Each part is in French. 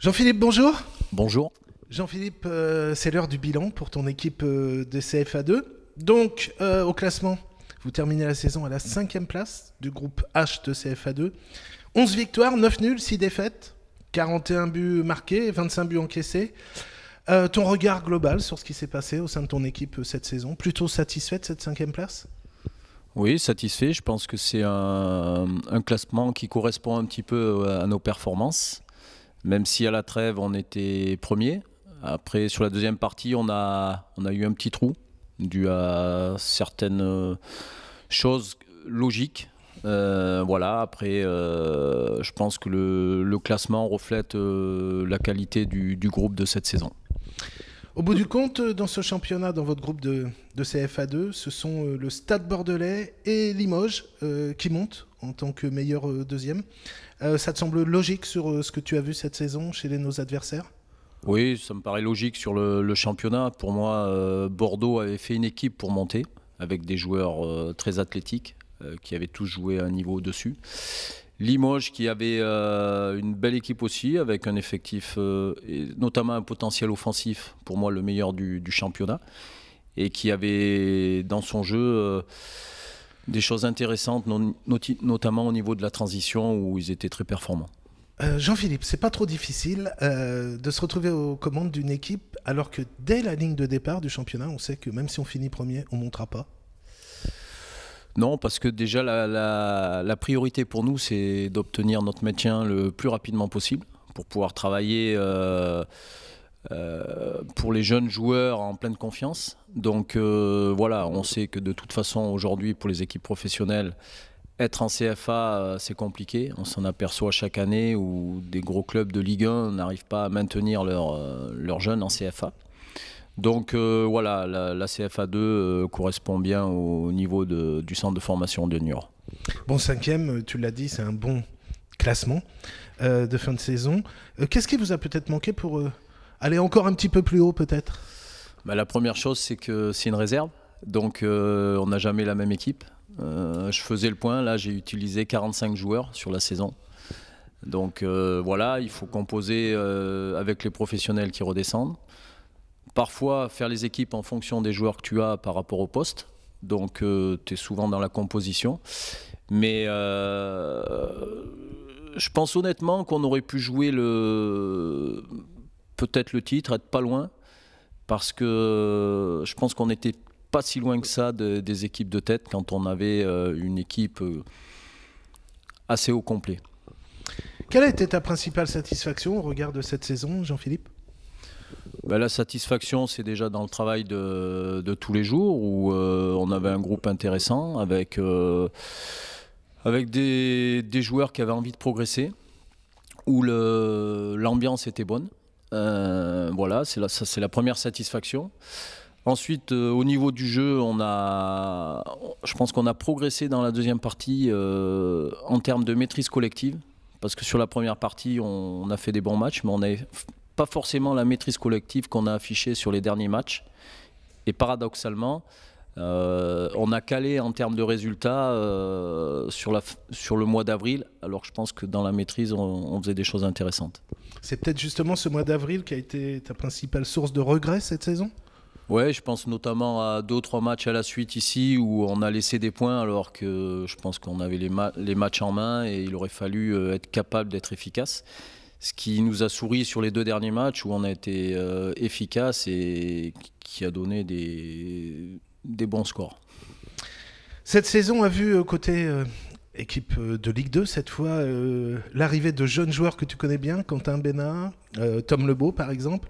Jean-Philippe, bonjour. Bonjour. Jean-Philippe, c'est l'heure du bilan pour ton équipe de CFA2. Donc, au classement, vous terminez la saison à la 5e place du groupe H de CFA2. 11 victoires, 9 nuls, 6 défaites, 41 buts marqués, 25 buts encaissés. Ton regard global sur ce qui s'est passé au sein de ton équipe cette saison, plutôt satisfait de cette 5e place ? Oui, satisfait. Je pense que c'est un classement qui correspond un petit peu à nos performances. Même si à la trêve, on était premier. Après, sur la deuxième partie, on a eu un petit trou dû à certaines choses logiques. Voilà. Après, je pense que le classement reflète la qualité du groupe de cette saison. Au bout du compte, dans ce championnat, dans votre groupe de CFA2, ce sont le Stade Bordelais et Limoges qui montent en tant que meilleur deuxième. Ça te semble logique sur ce que tu as vu cette saison chez nos adversaires ? Oui, ça me paraît logique sur le championnat. Pour moi, Bordeaux avait fait une équipe pour monter, avec des joueurs très athlétiques, qui avaient tous joué à un niveau au-dessus. Limoges qui avait une belle équipe aussi, avec un effectif, et notamment un potentiel offensif, pour moi le meilleur du championnat, et qui avait dans son jeu des choses intéressantes, notamment au niveau de la transition, où ils étaient très performants. Jean-Philippe, c'est pas trop difficile de se retrouver aux commandes d'une équipe alors que dès la ligne de départ du championnat, on sait que même si on finit premier, on ne montera pas. Non, parce que déjà la priorité pour nous, c'est d'obtenir notre maintien le plus rapidement possible pour pouvoir travailler pour les jeunes joueurs en pleine confiance. Donc voilà, on sait que de toute façon aujourd'hui pour les équipes professionnelles, être en CFA c'est compliqué. On s'en aperçoit chaque année où des gros clubs de Ligue 1 n'arrivent pas à maintenir leurs jeunes en CFA. Donc voilà, la CFA2 correspond bien au niveau du centre de formation de Niort. Bon, 5e, tu l'as dit, c'est un bon classement de fin de saison. Qu'est-ce qui vous a peut-être manqué pour aller encore un petit peu plus haut peut-être ? La première chose, c'est que c'est une réserve, donc on n'a jamais la même équipe. Je faisais le point, là j'ai utilisé 45 joueurs sur la saison. Donc voilà, il faut composer avec les professionnels qui redescendent. Parfois, faire les équipes en fonction des joueurs que tu as par rapport au poste. Donc, tu es souvent dans la composition. Mais je pense honnêtement qu'on aurait pu jouer peut-être le titre, être pas loin. Parce que je pense qu'on n'était pas si loin que ça des équipes de tête quand on avait une équipe assez au complet. Quelle a été ta principale satisfaction au regard de cette saison, Jean-Philippe ? La satisfaction, c'est déjà dans le travail de tous les jours où on avait un groupe intéressant avec des joueurs qui avaient envie de progresser, où l'ambiance était bonne. Voilà, c'est la première satisfaction. Ensuite, au niveau du jeu, je pense qu'on a progressé dans la deuxième partie en termes de maîtrise collective, parce que sur la première partie, on a fait des bons matchs, mais on n'avait pas forcément la maîtrise collective qu'on a affichée sur les derniers matchs. Et paradoxalement, on a calé en termes de résultats sur le mois d'avril, alors que je pense que dans la maîtrise, on faisait des choses intéressantes. C'est peut-être justement ce mois d'avril qui a été ta principale source de regret cette saison ? Ouais, je pense notamment à 2 ou 3 matchs à la suite ici où on a laissé des points alors que je pense qu'on avait les matchs en main et il aurait fallu être capable d'être efficace. Ce qui nous a souri sur les 2 derniers matchs où on a été efficace et qui a donné des bons scores. Cette saison a vu côté équipe de Ligue 2 cette fois l'arrivée de jeunes joueurs que tu connais bien, Quentin Bénat, Tom Lebeau par exemple.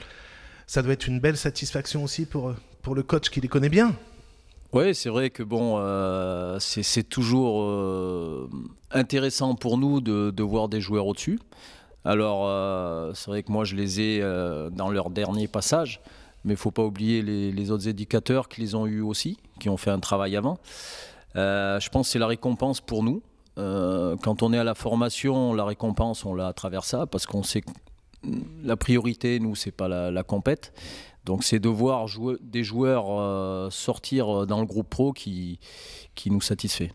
Ça doit être une belle satisfaction aussi pour le coach qui les connaît bien. Oui, c'est vrai que bon, c'est toujours intéressant pour nous de voir des joueurs au-dessus. Alors, c'est vrai que moi, je les ai dans leur dernier passage, mais il ne faut pas oublier les autres éducateurs qui les ont eus aussi, qui ont fait un travail avant. Je pense que c'est la récompense pour nous. Quand on est à la formation, la récompense, on l'a à travers ça, parce qu'on sait que la priorité, nous, c'est pas la compète. Donc, c'est de voir des joueurs sortir dans le groupe pro qui nous satisfait.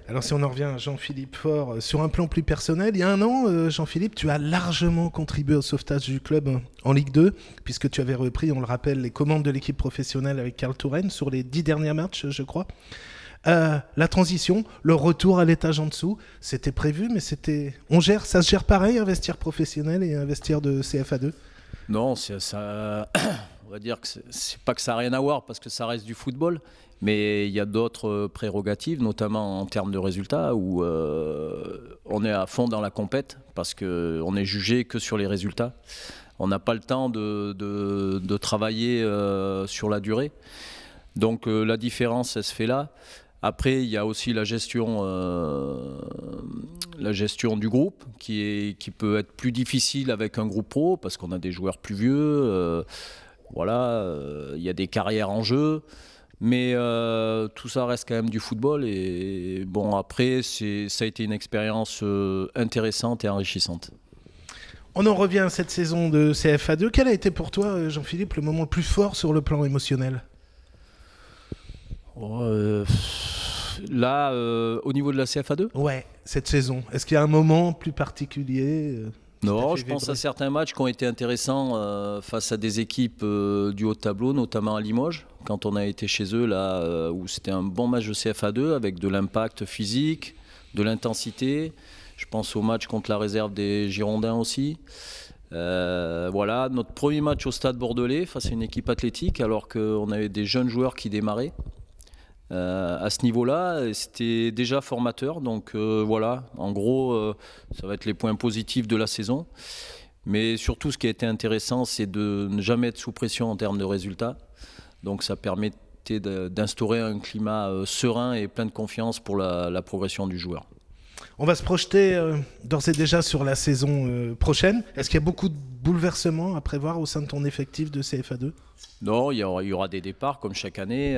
Alors si on en revient à Jean-Philippe Faure, sur un plan plus personnel, il y a un an, Jean-Philippe, tu as largement contribué au sauvetage du club en Ligue 2, puisque tu avais repris, on le rappelle, les commandes de l'équipe professionnelle avec Karl Touraine sur les 10 derniers matchs, je crois. La transition, le retour à l'étage en dessous, c'était prévu, mais ça se gère pareil, un vestiaire professionnel et un vestiaire de CFA2? Non, ça, on va dire que c'est pas que ça n'a rien à voir parce que ça reste du football, mais il y a d'autres prérogatives, notamment en termes de résultats, où on est à fond dans la compète parce qu'on est jugé que sur les résultats. On n'a pas le temps de travailler sur la durée. Donc la différence, elle se fait là. Après, il y a aussi la gestion du groupe qui peut être plus difficile avec un groupe pro parce qu'on a des joueurs plus vieux. Il y a des carrières en jeu. Mais tout ça reste quand même du football. Et bon, après, ça a été une expérience intéressante et enrichissante. On en revient à cette saison de CFA2. Quel a été pour toi, Jean-Philippe, le moment le plus fort sur le plan émotionnel ? Là, au niveau de la CFA2 ? Ouais, cette saison. Est-ce qu'il y a un moment plus particulier Non, je pense à certains matchs qui ont été intéressants face à des équipes du haut de tableau, notamment à Limoges, quand on a été chez eux, là où c'était un bon match de CFA2 avec de l'impact physique, de l'intensité. Je pense au match contre la réserve des Girondins aussi. Notre premier match au Stade Bordelais face à une équipe athlétique, alors qu'on avait des jeunes joueurs qui démarraient. À ce niveau-là, c'était déjà formateur. Donc en gros, ça va être les points positifs de la saison. Mais surtout, ce qui a été intéressant, c'est de ne jamais être sous pression en termes de résultats. Donc ça permettait d'instaurer un climat serein et plein de confiance pour la progression du joueur. On va se projeter d'ores et déjà sur la saison prochaine. Est-ce qu'il y a beaucoup de bouleversements à prévoir au sein de ton effectif de CFA2 ? Non, il y aura des départs comme chaque année.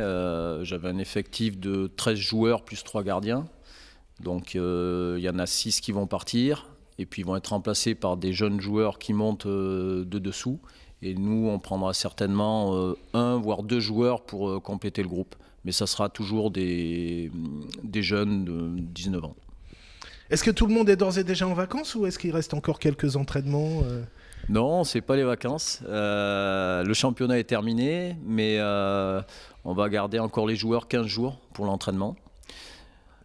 J'avais un effectif de 13 joueurs plus 3 gardiens. Donc il y en a 6 qui vont partir et puis ils vont être remplacés par des jeunes joueurs qui montent de dessous. Et nous, on prendra certainement 1 voire 2 joueurs pour compléter le groupe. Mais ça sera toujours des jeunes de 19 ans. Est-ce que tout le monde est d'ores et déjà en vacances ou est-ce qu'il reste encore quelques entraînements Non, c'est pas les vacances. Le championnat est terminé, mais on va garder encore les joueurs 15 jours pour l'entraînement.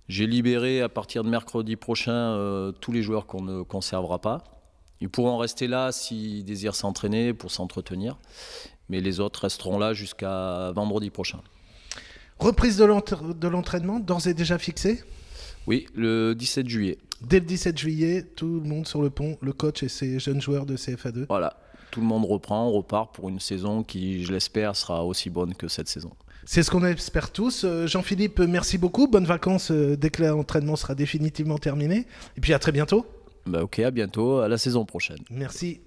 J'ai libéré à partir de mercredi prochain tous les joueurs qu'on ne conservera pas. Ils pourront rester là s'ils désirent s'entraîner pour s'entretenir, mais les autres resteront là jusqu'à vendredi prochain. Reprise de l'entraînement, d'ores et déjà fixée ? Oui, le 17 juillet. Dès le 17 juillet, tout le monde sur le pont, le coach et ses jeunes joueurs de CFA2. Voilà, tout le monde reprend, on repart pour une saison qui, je l'espère, sera aussi bonne que cette saison. C'est ce qu'on espère tous. Jean-Philippe, merci beaucoup. Bonnes vacances dès que l'entraînement sera définitivement terminé. Et puis à très bientôt. Ok, à bientôt, à la saison prochaine. Merci.